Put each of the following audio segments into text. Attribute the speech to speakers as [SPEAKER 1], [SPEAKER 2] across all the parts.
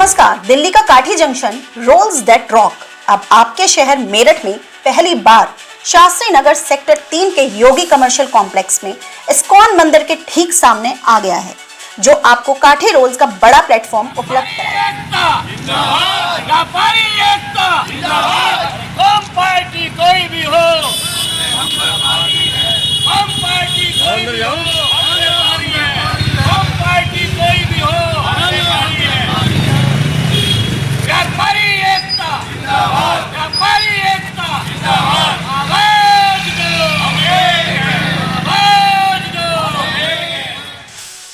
[SPEAKER 1] नमस्कार। दिल्ली का काठी जंक्शन रोल्स दैट रॉक अब आपके शहर मेरठ में पहली बार शास्त्री नगर सेक्टर 3 के योगी कमर्शियल कॉम्प्लेक्स में इस्कॉन मंदिर के ठीक सामने आ गया है, जो आपको काठी रोल्स का बड़ा प्लेटफॉर्म उपलब्ध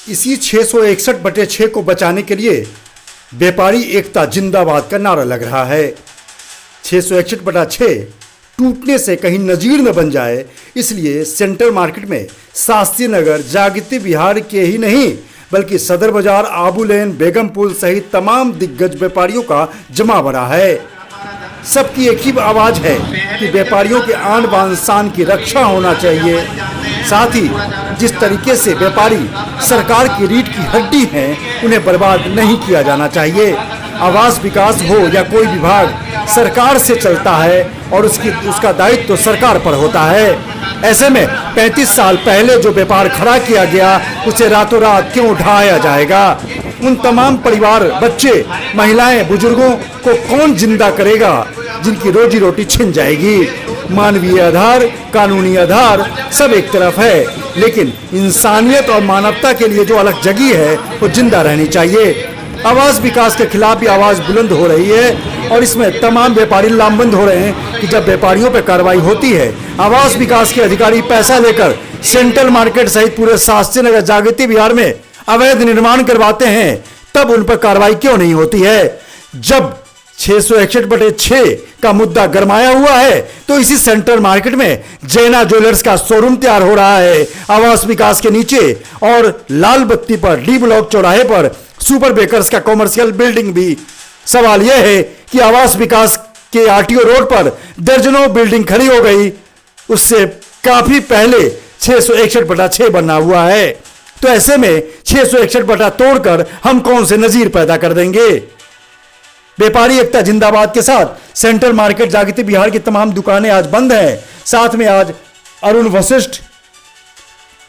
[SPEAKER 2] इसी 661/6 को बचाने के लिए व्यापारी एकता जिंदाबाद का नारा लग रहा है। 661/6 टूटने से कहीं नजीर न बन जाए, इसलिए सेंट्रल मार्केट में शास्त्री नगर, जागृति विहार के ही नहीं बल्कि सदर बाजार, आबू लेन, बेगम पुल सहित तमाम दिग्गज व्यापारियों का जमावड़ा है। सबकी एक ही आवाज है कि व्यापारियों के आन बान शान की रक्षा होना चाहिए। साथ ही जिस तरीके से व्यापारी सरकार की रीढ़ की हड्डी हैं, उन्हें बर्बाद नहीं किया जाना चाहिए। आवास विकास हो या कोई विभाग सरकार से चलता है और उसका दायित्व तो सरकार पर होता है। ऐसे में 35 साल पहले जो व्यापार खड़ा किया गया, उसे रातों रात क्यों उठाया जाएगा? उन तमाम परिवार, बच्चे, महिलाएं, बुजुर्गों को कौन जिंदा करेगा जिनकी रोजी रोटी छिन जाएगी? मानवीय आधार, कानूनी आधार सब एक तरफ है, लेकिन इंसानियत और मानवता के लिए जो अलग जगह है वो जिंदा रहनी चाहिए। आवास विकास के खिलाफ भी आवाज बुलंद हो रही है और इसमें तमाम व्यापारी लामबंद हो रहे हैं कि जब व्यापारियों पर कार्रवाई होती है, आवास विकास के अधिकारी पैसा लेकर सेंट्रल मार्केट सहित पूरे शास्त्री नगर, जागृति विहार में अवैध निर्माण करवाते हैं, तब उन पर कार्रवाई क्यों नहीं होती है? जब 661/6 का मुद्दा गरमाया हुआ है तो इसी सेंट्रल मार्केट में जैना ज्वेलर्स का शोरूम तैयार हो रहा है। आवास विकास के नीचे और लाल बत्ती पर डी ब्लॉक चौराहे पर सुपर बेकर्स का कॉमर्शियल बिल्डिंग भी। सवाल यह है कि आवास विकास के आरटीओ रोड पर दर्जनों बिल्डिंग खड़ी हो गई, उससे काफी पहले 661/6 बना हुआ है। तो ऐसे में 661 तोड़कर हम कौन से नजीर पैदा कर देंगे? व्यापारी एकता जिंदाबाद के साथ सेंट्रल मार्केट, जागृति विहार की तमाम दुकानें आज बंद हैं। साथ में आज अरुण वशिष्ठ,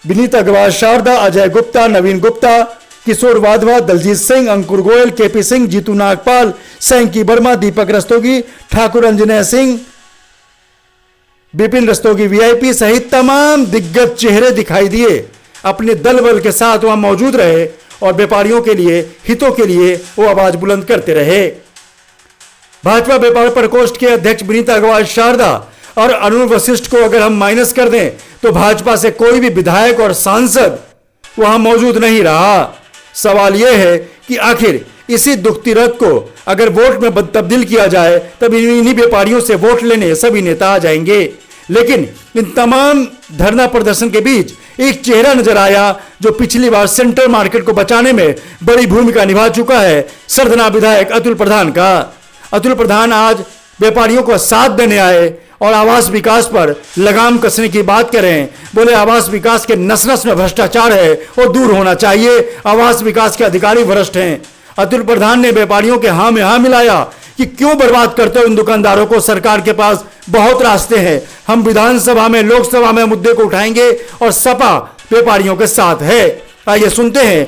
[SPEAKER 2] विनीत अग्रवाल, शारदा, अजय गुप्ता, नवीन गुप्ता, किशोर वाधवा, दलजीत सिंह, अंकुर गोयल, केपी सिंह, जीतू नागपाल, सैंकी वर्मा, दीपक रस्तोगी, ठाकुर अंजनय सिंह, विपिन रस्तोगी वीआईपी सहित तमाम दिग्गज चेहरे दिखाई दिए। अपने दल बल के साथ वहां मौजूद रहे और व्यापारियों के लिए, हितों के लिए वो आवाज बुलंद करते रहे। भाजपा व्यापार प्रकोष्ठ के अध्यक्ष विनीत अग्रवाल, शारदा और अरुण वशिष्ठ को अगर हम माइनस कर दें तो भाजपा से कोई भी विधायक और सांसद वहां मौजूद नहीं रहा। सवाल यह है कि आखिर इसी दुखती रथ को अगर वोट में तब्दील किया जाए तब इन्हीं व्यापारियों से वोट लेने सभी नेता आ जाएंगे। लेकिन इन तमाम धरना प्रदर्शन के बीच एक चेहरा नजर आया जो पिछली बार सेंट्रल मार्केट को बचाने में बड़ी भूमिका निभा चुका है, सरधना विधायक अतुल प्रधान का। अतुल प्रधान आज व्यापारियों को साथ देने आए और आवास विकास पर लगाम कसने की बात करें। बोले आवास विकास के नस नस में भ्रष्टाचार है, वो दूर होना चाहिए, आवास विकास के अधिकारी भ्रष्ट हैं। अतुल प्रधान ने व्यापारियों के हाँ में हाँ मिलाया कि क्यों बर्बाद करते हो इन दुकानदारों को, सरकार के पास बहुत रास्ते हैं। हम विधानसभा में, लोकसभा में मुद्दे को उठाएंगे और सपा व्यापारियों के साथ है। आइए सुनते हैं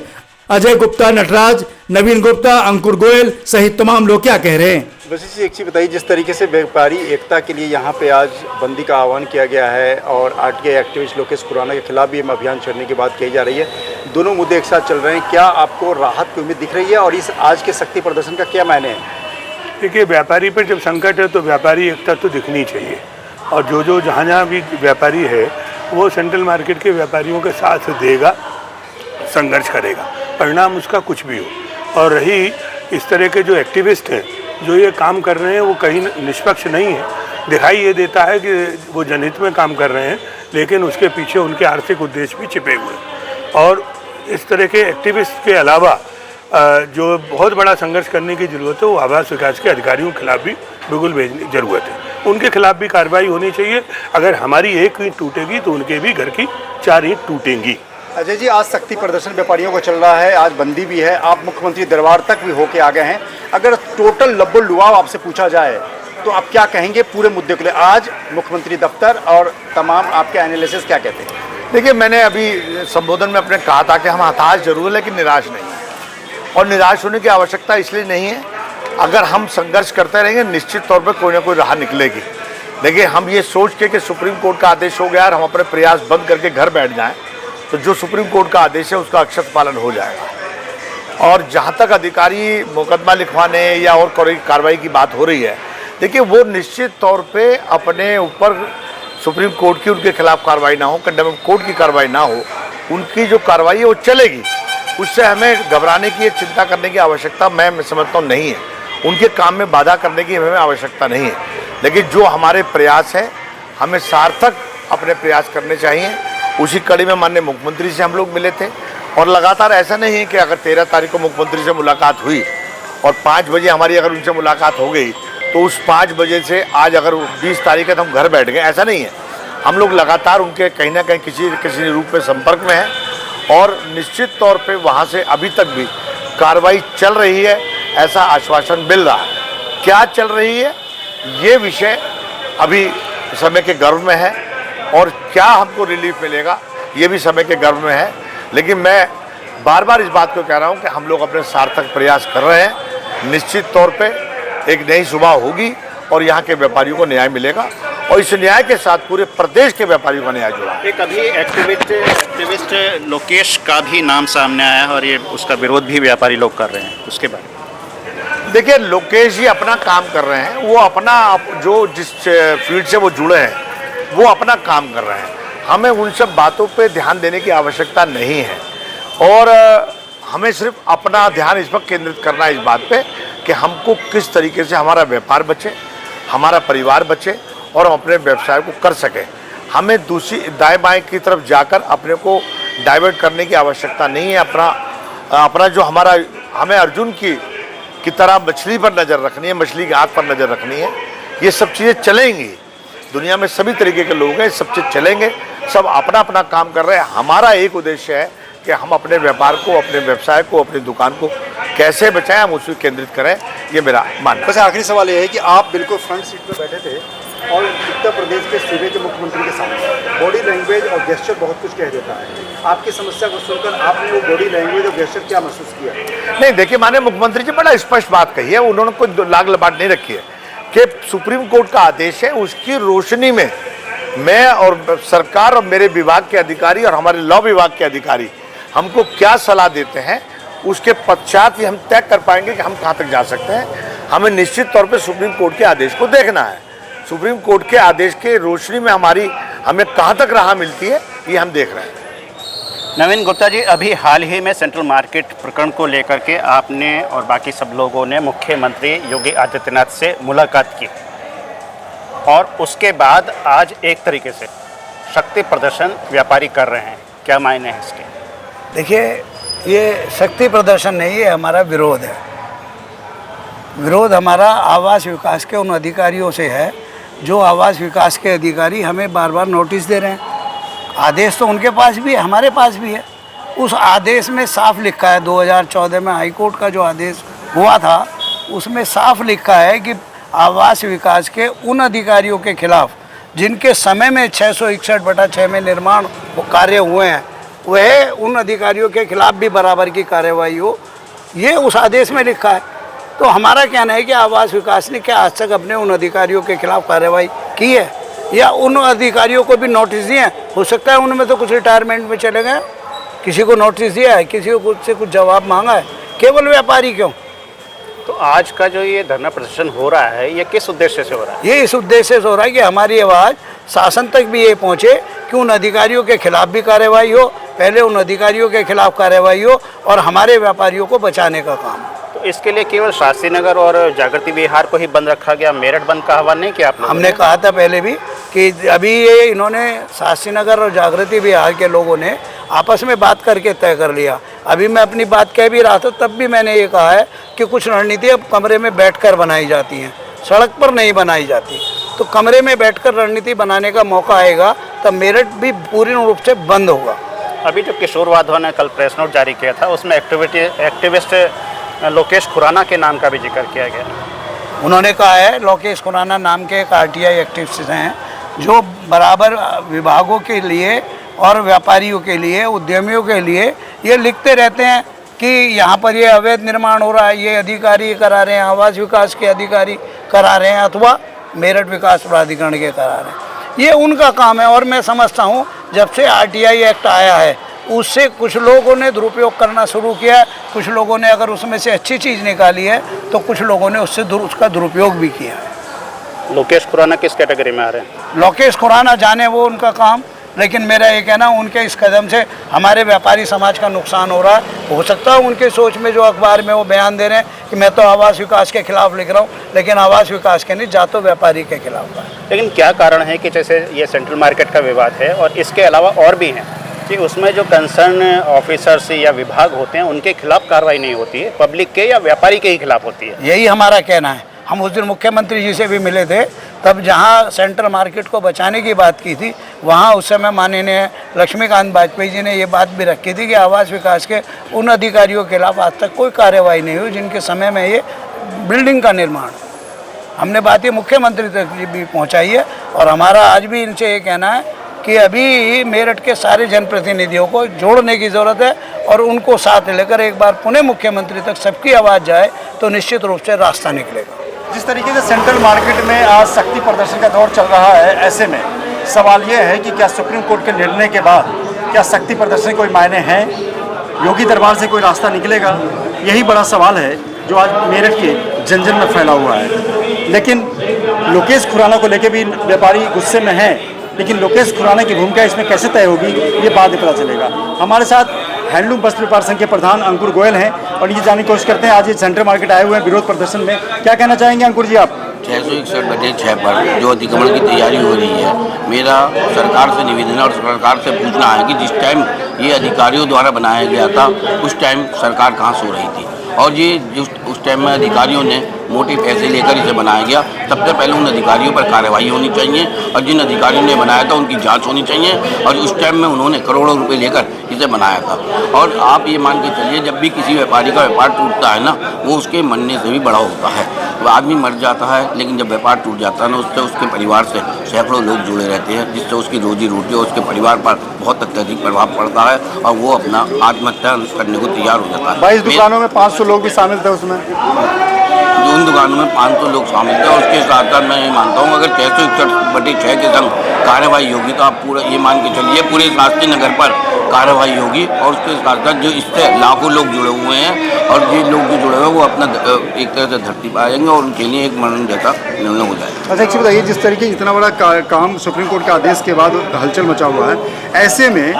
[SPEAKER 2] अजय गुप्ता, नटराज, नवीन गुप्ता, अंकुर गोयल सहित तमाम लोग क्या कह रहे हैं।
[SPEAKER 3] वैसे जी एक चीज़ बताइए, जिस तरीके से व्यापारी एकता के लिए यहाँ पे आज बंदी का आह्वान किया गया है और आरटीआई एक्टिविस्ट लोकेश खुराना के खिलाफ भी अभियान छेड़ने की बात कही जा रही है, दोनों मुद्दे एक साथ चल रहे हैं, क्या आपको राहत की उम्मीद दिख रही है और इस आज के शक्ति प्रदर्शन का क्या मायने है?
[SPEAKER 4] देखिए, व्यापारी पर जब संकट है तो व्यापारी एकता तो दिखनी चाहिए और जो जहाँ भी व्यापारी है वो सेंट्रल मार्केट के व्यापारियों के साथ देगा, संघर्ष करेगा, परिणाम उसका कुछ भी हो। और रही इस तरह के जो एक्टिविस्ट हैं जो ये काम कर रहे हैं, वो कहीं निष्पक्ष नहीं है। दिखाई ये देता है कि वो जनहित में काम कर रहे हैं, लेकिन उसके पीछे उनके आर्थिक उद्देश्य भी छिपे हुए हैं। और इस तरह के एक्टिविस्ट के अलावा जो बहुत बड़ा संघर्ष करने की ज़रूरत है वो आवास विकास के अधिकारियों के खिलाफ भी बिल्कुल भेजने की ज़रूरत है। उनके खिलाफ भी कार्रवाई होनी चाहिए। अगर हमारी एक ईंट टूटेगी तो उनके भी घर की 4 ईंट टूटेंगी।
[SPEAKER 3] अजय जी, आज शक्ति प्रदर्शन व्यापारियों को चल रहा है, आज बंदी भी है, आप मुख्यमंत्री दरबार तक भी होके आ गए हैं। अगर टोटल लब्बो लुआव आपसे पूछा जाए तो आप क्या कहेंगे पूरे मुद्दे को ले? आज मुख्यमंत्री दफ्तर और तमाम आपके एनालिसिस क्या कहते हैं?
[SPEAKER 5] देखिए, मैंने अभी संबोधन में अपने कहा था कि हम हताश जरूर है लेकिन निराश नहीं है, और निराश होने की आवश्यकता इसलिए नहीं है। अगर हम संघर्ष करते रहेंगे निश्चित तौर पर कोई ना कोई राह निकलेगी। देखिए, हम ये सोच के सुप्रीम कोर्ट का आदेश हो गया और हम अपने प्रयास बंद करके घर बैठ जाएं तो जो सुप्रीम कोर्ट का आदेश है उसका अक्षत पालन हो जाएगा। और जहाँ तक अधिकारी मुकदमा लिखवाने या और कार्रवाई की बात हो रही है, देखिए वो निश्चित तौर पे अपने ऊपर सुप्रीम कोर्ट की उनके खिलाफ कार्रवाई ना हो, कंटेम्प्ट कोर्ट की कार्रवाई ना हो, उनकी जो कार्रवाई है वो चलेगी। उससे हमें घबराने की, चिंता करने की आवश्यकता मैं समझता हूँ नहीं है। उनके काम में बाधा करने की हमें आवश्यकता नहीं है। लेकिन जो हमारे प्रयास हैं हमें सार्थक अपने प्रयास करने चाहिए। उसी कड़ी में माननीय मुख्यमंत्री से हम लोग मिले थे, और लगातार ऐसा नहीं है कि अगर 13 तारीख को मुख्यमंत्री से मुलाकात हुई और 5 बजे हमारी अगर उनसे मुलाकात हो गई तो उस 5 बजे से आज अगर 20 तारीख है तो हम घर बैठ गए, ऐसा नहीं है। हम लोग लगातार उनके कहीं ना कहीं किसी रूप में संपर्क में हैं, और निश्चित तौर पे वहाँ से अभी तक भी कार्रवाई चल रही है ऐसा आश्वासन मिल रहा है। क्या चल रही है ये विषय अभी समय के गर्भ में है, और क्या हमको रिलीफ मिलेगा ये भी समय के गर्भ में है। लेकिन मैं बार बार इस बात को कह रहा हूँ कि हम लोग अपने सार्थक प्रयास कर रहे हैं। निश्चित तौर पे एक नई सुबह होगी और यहाँ के व्यापारियों को न्याय मिलेगा, और इस न्याय के साथ पूरे प्रदेश के व्यापारियों का न्याय जुड़ा।
[SPEAKER 6] एक अभी एक्टिविस्ट लोकेश का भी नाम सामने आया है और ये उसका विरोध भी व्यापारी लोग कर रहे हैं, उसके बारे में?
[SPEAKER 5] देखिए, लोकेश जी अपना काम कर रहे हैं, वो अपना जो जिस फील्ड से वो जुड़े हैं वो अपना काम कर रहे हैं। हमें उन सब बातों पे ध्यान देने की आवश्यकता नहीं है, और हमें सिर्फ अपना ध्यान इस पर केंद्रित करना है इस बात पे कि हमको किस तरीके से हमारा व्यापार बचे, हमारा परिवार बचे और हम अपने व्यवसाय को कर सकें। हमें दूसरी दाएं बाएं की तरफ जाकर अपने को डाइवर्ट करने की आवश्यकता नहीं है। अपना जो हमें अर्जुन की तरह मछली पर नज़र रखनी है, मछली की आँख पर नज़र रखनी है। ये सब चीज़ें चलेंगी, दुनिया में सभी तरीके के लोग हैं, सब चीज़ चलेंगे, सब अपना अपना काम कर रहे हैं। हमारा एक उद्देश्य है कि हम अपने व्यापार को, अपने व्यवसाय को, अपनी दुकान को कैसे बचाएं, हम उस पर केंद्रित करें, ये मेरा मानना है।
[SPEAKER 3] बस आखिरी सवाल ये है कि आप बिल्कुल फ्रंट सीट पर बैठे थे और उत्तर प्रदेश के सूबे के मुख्यमंत्री के सामने बॉडी लैंग्वेज और गेस्चर बहुत कुछ कह देता है। आपकी समस्या को सुनकर आपने वो बॉडी लैंग्वेज और गेस्चर क्या महसूस किया?
[SPEAKER 5] नहीं, देखिए, माननीय मुख्यमंत्री जी बड़ा स्पष्ट बात कही है, उन्होंने कोई लाग लबाट नहीं रखी है कि सुप्रीम कोर्ट का आदेश है, उसकी रोशनी में मैं और सरकार और मेरे विभाग के अधिकारी और हमारे लॉ विभाग के अधिकारी हमको क्या सलाह देते हैं, उसके पश्चात ही हम तय कर पाएंगे कि हम कहाँ तक जा सकते हैं। हमें निश्चित तौर पे सुप्रीम कोर्ट के आदेश को देखना है। सुप्रीम कोर्ट के आदेश के रोशनी में हमें कहाँ तक राह मिलती है ये हम देख रहे हैं।
[SPEAKER 6] नवीन गुप्ता जी, अभी हाल ही में सेंट्रल मार्केट प्रकरण को लेकर के आपने और बाकी सब लोगों ने मुख्यमंत्री योगी आदित्यनाथ से मुलाकात की, और उसके बाद आज एक तरीके से शक्ति प्रदर्शन व्यापारी कर रहे हैं, क्या मायने हैं इसके?
[SPEAKER 7] देखिए, ये शक्ति प्रदर्शन नहीं है, हमारा विरोध है। विरोध हमारा आवास विकास के उन अधिकारियों से है जो आवास विकास के अधिकारी हमें बार बार नोटिस दे रहे हैं। आदेश तो उनके पास भी है, हमारे पास भी है। उस आदेश में साफ लिखा है, 2014 में हाई कोर्ट का जो आदेश हुआ था उसमें साफ लिखा है कि आवास विकास के उन अधिकारियों के खिलाफ जिनके समय में 661/6 में निर्माण कार्य हुए हैं, वह उन अधिकारियों के खिलाफ भी बराबर की कार्रवाई हो, ये उस आदेश में लिखा है। तो हमारा कहना है कि आवास विकास ने क्या आज तक अपने उन अधिकारियों के खिलाफ कार्रवाई की है, या उन अधिकारियों को भी नोटिस दिए हैं? हो सकता है उनमें तो कुछ रिटायरमेंट में चले गए, किसी को नोटिस दिया है, किसी को कुछ से कुछ जवाब मांगा है, केवल व्यापारी क्यों?
[SPEAKER 6] तो आज का जो ये धरना प्रदर्शन हो रहा है, ये किस उद्देश्य से हो रहा है?
[SPEAKER 7] ये इस उद्देश्य से हो रहा है कि हमारी आवाज़ शासन तक भी ये पहुँचे कि उन अधिकारियों के खिलाफ भी कार्रवाई हो, पहले उन अधिकारियों के खिलाफ कार्रवाई हो और हमारे व्यापारियों को बचाने का काम हो।
[SPEAKER 6] तो इसके लिए केवल शास्त्री नगर और जागृति विहार को ही बंद रखा गया, मेरठ बंद का आह्वान नहीं किया आप लोगों ने?
[SPEAKER 7] हमने कहा था पहले भी कि अभी ये इन्होंने शास्त्री नगर और जागृति विहार के लोगों ने आपस में बात करके तय कर लिया। अभी मैं अपनी बात कह भी रहा था, तब भी मैंने ये कहा है कि कुछ रणनीति अब कमरे में बैठकर बनाई जाती हैं, सड़क पर नहीं बनाई जाती। तो कमरे में बैठकर रणनीति बनाने का मौका आएगा तब मेरठ भी पूर्ण रूप से बंद होगा।
[SPEAKER 6] अभी जो किशोर वाधवा ने कल प्रेस नोट जारी किया था उसमें एक्टिविस्ट लोकेश खुराना के नाम का भी जिक्र किया गया।
[SPEAKER 7] उन्होंने कहा है लोकेश खुराना नाम के एक आरटीआई एक्टिविस्ट हैं जो बराबर विभागों के लिए और व्यापारियों के लिए, उद्यमियों के लिए ये लिखते रहते हैं कि यहाँ पर ये अवैध निर्माण हो रहा है, ये अधिकारी करा रहे हैं, आवास विकास के अधिकारी करा रहे हैं अथवा मेरठ विकास प्राधिकरण के करा रहे हैं। ये उनका काम है और मैं समझता हूँ जब से आरटीआई एक्ट आया है उससे कुछ लोगों ने दुरुपयोग करना शुरू किया है, कुछ लोगों ने अगर उसमें से अच्छी चीज़ निकाली है तो कुछ लोगों ने उसका दुरुपयोग भी किया है।
[SPEAKER 6] लोकेश खुराना किस कैटेगरी में आ रहे हैं?
[SPEAKER 7] लोकेश खुराना जाने वो उनका काम, लेकिन मेरा ये कहना उनके इस कदम से हमारे व्यापारी समाज का नुकसान हो रहा है। हो सकता है उनके सोच में जो अखबार में वो बयान दे रहे हैं कि मैं तो आवास विकास के खिलाफ लिख रहा हूँ, लेकिन आवास विकास के नहीं, जातो व्यापारी के खिलाफ है।
[SPEAKER 6] लेकिन क्या कारण है कि जैसे ये सेंट्रल मार्केट का विवाद है और इसके अलावा और भी हैं कि उसमें जो कंसर्न ऑफिसर्स या विभाग होते हैं उनके खिलाफ कार्रवाई नहीं होती है, पब्लिक के या व्यापारी के ही खिलाफ होती है?
[SPEAKER 7] यही हमारा कहना है। हम उस दिन मुख्यमंत्री जी से भी मिले थे, तब जहां सेंट्रल मार्केट को बचाने की बात की थी वहां उस समय माननीय लक्ष्मीकांत वाजपेयी जी ने ये बात भी रखी थी कि आवास विकास के उन अधिकारियों के खिलाफ आज तक कोई कार्रवाई नहीं हुई जिनके समय में ये बिल्डिंग का निर्माण। हमने बात ये मुख्यमंत्री तक भी पहुँचाई है और हमारा आज भी इनसे ये कहना है कि अभी मेरठ के सारे जनप्रतिनिधियों को जोड़ने की ज़रूरत है और उनको साथ लेकर एक बार पुणे मुख्यमंत्री तक सबकी आवाज़ जाए तो निश्चित रूप से रास्ता निकलेगा।
[SPEAKER 3] जिस तरीके से सेंट्रल मार्केट में आज शक्ति प्रदर्शन का दौर चल रहा है, ऐसे में सवाल ये है कि क्या सुप्रीम कोर्ट के निर्णय के बाद क्या शक्ति प्रदर्शन कोई मायने हैं, योगी दरबार से कोई रास्ता निकलेगा? यही बड़ा सवाल है जो आज मेरठ के जन जन में फैला हुआ है। लेकिन लोकेश खुराना को लेकर भी व्यापारी गुस्से में हैं, लेकिन लोकेश खुराना की भूमिका इसमें कैसे तय होगी ये बाद में पता चलेगा। हमारे साथ हैंडलूम वस्त्र व्यापार संघ के प्रधान अंकुर गोयल हैं और ये जानने की कोशिश करते हैं आज ये सेंट्रल मार्केट आए हुए हैं विरोध प्रदर्शन में, क्या कहना चाहेंगे अंकुर जी आप?
[SPEAKER 8] 661/6 पर जो अतिक्रमण की तैयारी हो रही है, मेरा सरकार से निवेदन है और सरकार से पूछना है कि जिस टाइम ये अधिकारियों द्वारा बनाया गया था उस टाइम सरकार कहाँ सो रही थी, और ये जिस उस टाइम में अधिकारियों ने मोटे पैसे लेकर इसे बनाया गया, सबसे पहले उन अधिकारियों पर कार्रवाई होनी चाहिए और जिन अधिकारियों ने बनाया था उनकी जांच होनी चाहिए। और उस टाइम में उन्होंने करोड़ों रुपए लेकर इसे बनाया था। और आप ये मान के चलिए जब भी किसी व्यापारी का व्यापार टूटता है ना, वो उसके मरने से भी बड़ा होता है। वो आदमी मर जाता है, लेकिन जब व्यापार टूट जाता है ना, उससे उसके परिवार से सैकड़ों लोग जुड़े रहते हैं, जिससे उसकी रोजी रोटी और उसके परिवार पर बहुत अत्यधिक प्रभाव पड़ता है और वो अपना आत्महत्या करने को तैयार हो जाता है।
[SPEAKER 3] 22 दुकानों में 500 लोग भी शामिल थे उसमें,
[SPEAKER 8] जो उन दुकानों में 500 लोग शामिल थे। और उसके साथ साथ मैं ये मानता हूँ अगर 661/6 के संग कार्रवाई होगी तो आप पूरा ये मान के चलिए पूरे शास्त्री नगर पर कार्रवाई होगी। और उसके साथ साथ जो इससे लाखों लोग जुड़े हुए हैं और ये लोग जो जुड़े हुए हैं वो अपना एक तरह से धरती पर आ जाएंगे और उनके लिए एक मरण जैसा निर्णय हो जाएगा।
[SPEAKER 3] अच्छा एक चीज़ बताइए, जिस तरीके इतना बड़ा काम सुप्रीम कोर्ट के आदेश के बाद हलचल मचा हुआ है, ऐसे में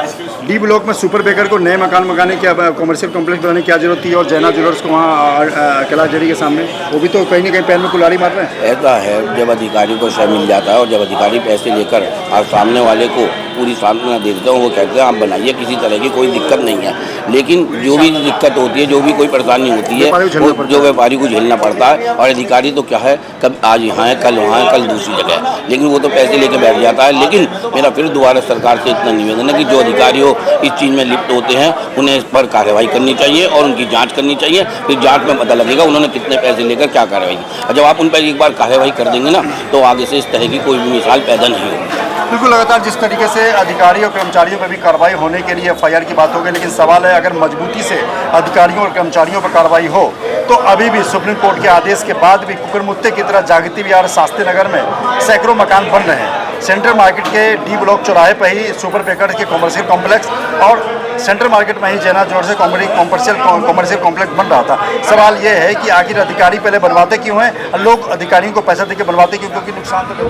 [SPEAKER 3] डी ब्लॉक में सुपर बेकर को नए मकान मंगाने की कॉमर्शियल कॉम्प्लेक्स बनाने की क्या जरूरत थी, और जैना ज्वेलर्स को वहाँ कैलाश जरी के सामने वो भी तो कहीं ना कहीं पैर में कुल्हाड़ी मार रहे हैं।
[SPEAKER 8] ऐसा है जब अधिकारी को शय मिल जाता है और जब अधिकारी पैसे लेकर और सामने वाले को पूरी सांत्वना देते हैं, वो कहते हैं आप बनाइए, किसी तरह की कोई दिक्कत नहीं है। लेकिन जो भी दिक्कत होती है, जो भी कोई परेशानी होती है, वो जो व्यापारी को झेलना पड़ता है। और अधिकारी तो क्या है, कब आज यहाँ है, कल वहाँ है, कल दूसरी जगह है, लेकिन वो तो पैसे लेकर बैठ जाता है। लेकिन मेरा फिर दोबारा सरकार से इतना निवेदन है कि जो अधिकारी इस चीज़ में लिप्त होते हैं उन्हें इस पर कार्रवाई करनी चाहिए और उनकी जांच करनी चाहिए। फिर जांच में पता लगेगा उन्होंने कितने पैसे लेकर क्या कार्रवाई की। और जब आप उन पर एक बार कार्रवाई कर देंगे ना, तो आगे से इस तरह की कोई भी मिसाल पैदा नहीं होगी।
[SPEAKER 3] बिल्कुल, लगातार जिस तरीके से अधिकारी और कर्मचारियों पर भी कार्रवाई होने के लिए FIR की बात हो गई, लेकिन सवाल है अगर मजबूती से अधिकारियों और कर्मचारियों पर कार्रवाई हो तो अभी भी सुप्रीम कोर्ट के आदेश के बाद भी कुकुरमुत्ते की तरह जागती बिहार शास्त्री नगर में सैकड़ों मकान बन रहे हैं। सेंट्रल मार्केट के डी ब्लॉक चौराहे पर ही सुपर बेकर के कॉमर्शियल कॉम्प्लेक्स और सेंट्रल मार्केट में ही जैना जोर से कॉमर्शियल कॉम्प्लेक्स बन रहा था। सवाल ये है कि आखिर अधिकारी पहले बनवाते क्यों हैं और लोग अधिकारियों को पैसा देकर बनवाते क्यों, क्योंकि नुकसान तो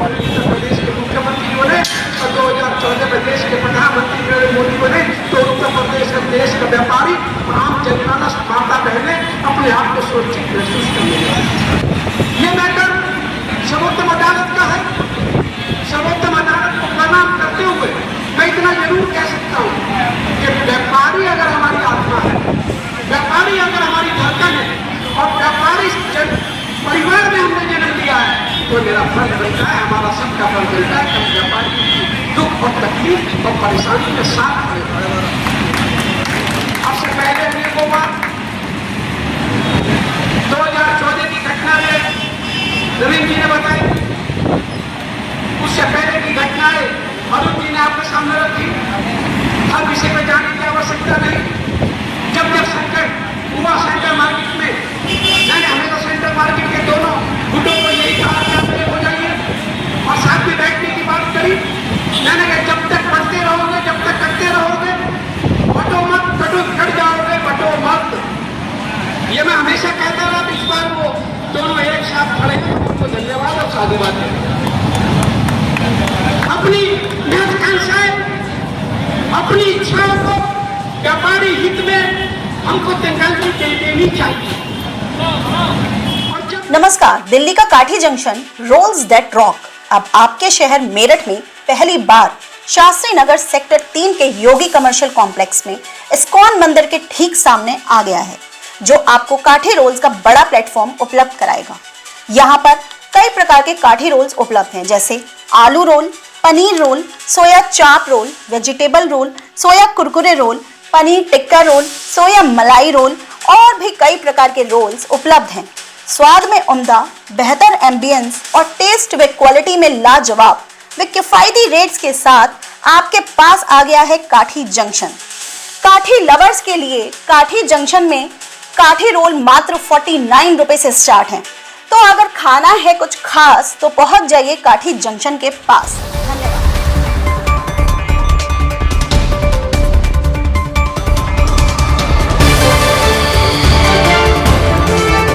[SPEAKER 9] मुख्यमंत्री और 2014 में देश के प्रधानमंत्री नरेंद्र मोदी बने तो उत्तर प्रदेश का देश का व्यापारी आम जनमानस माता बहने अपने आप को सुरक्षित महसूस करने। ये मैटर सर्वोत्तम अदालत का है। सर्वोत्तम अदालत को प्रणाम करते हुए मैं इतना जरूर कह सकता हूँ कि व्यापारी अगर हमारी आत्मा है, व्यापारी अगर हमारी धड़कन है और व्यापारी परिवार में हमने जन्म लिया है, तो मेरा फर्ज बनता है, हमारा सबका फर्ज बनता है कि व्यापारी दुख और तकलीफ और परेशानी के साथ गोवा 2014 की घटना है, नवीन जी ने बताई। उससे पहले की घटनाएं अरुण जी ने आपके सामने रखी। हर विषय पर जाने की आवश्यकता नहीं। जब जब संकट हुआ सेंट्रल मार्केट में, मैंने हमें सेंट्रल मार्केट के दोनों गुटों को यही कहा कि आप हो जाइए और साथ में बैठने की बात करी। मैंने कहा जब तक पढ़ते रहोगे, जब तक करते रहोगे, बटो मत, कट जाओगे, बटो मत। ये मैं हमेशा कहता रहा। इस बार वो दोनों एक साथ खड़े हैं, उनको धन्यवाद और साधुवाद दें। अपनी महत्वाकांक्षाएं, अपनी इच्छाओं को व्यापारी हित में हमको तंगाली देनी चाहिए।
[SPEAKER 1] नमस्कार। दिल्ली का काठी जंक्शन रोल्स दैट रॉक अब आपके शहर मेरठ में पहली बार शास्त्री नगर सेक्टर 3 के योगी कमर्शियल कॉम्प्लेक्स में इस्कॉन मंदिर के ठीक सामने आ गया है, जो आपको काठी रोल्स का बड़ा प्लेटफॉर्म उपलब्ध कराएगा। यहाँ पर कई प्रकार के काठी रोल्स उपलब्ध हैं, जैसे आलू रोल, पनीर रोल, सोया चाप रोल, वेजिटेबल रोल, सोया कुरकुरे रोल, पनीर टिक्का रोल, सोया मलाई रोल और भी कई प्रकार के रोल्स उपलब्ध हैं। स्वाद में उम्दा, बेहतर एम्बियंस और टेस्ट व क्वालिटी में लाजवाब व किफायती रेट्स के साथ आपके पास आ गया है काठी जंक्शन। काठी लवर्स के लिए काठी जंक्शन में काठी रोल मात्र 49 रुपए से स्टार्ट हैं। तो अगर खाना है कुछ खास तो पहुंच जाइए काठी जंक्शन के पास।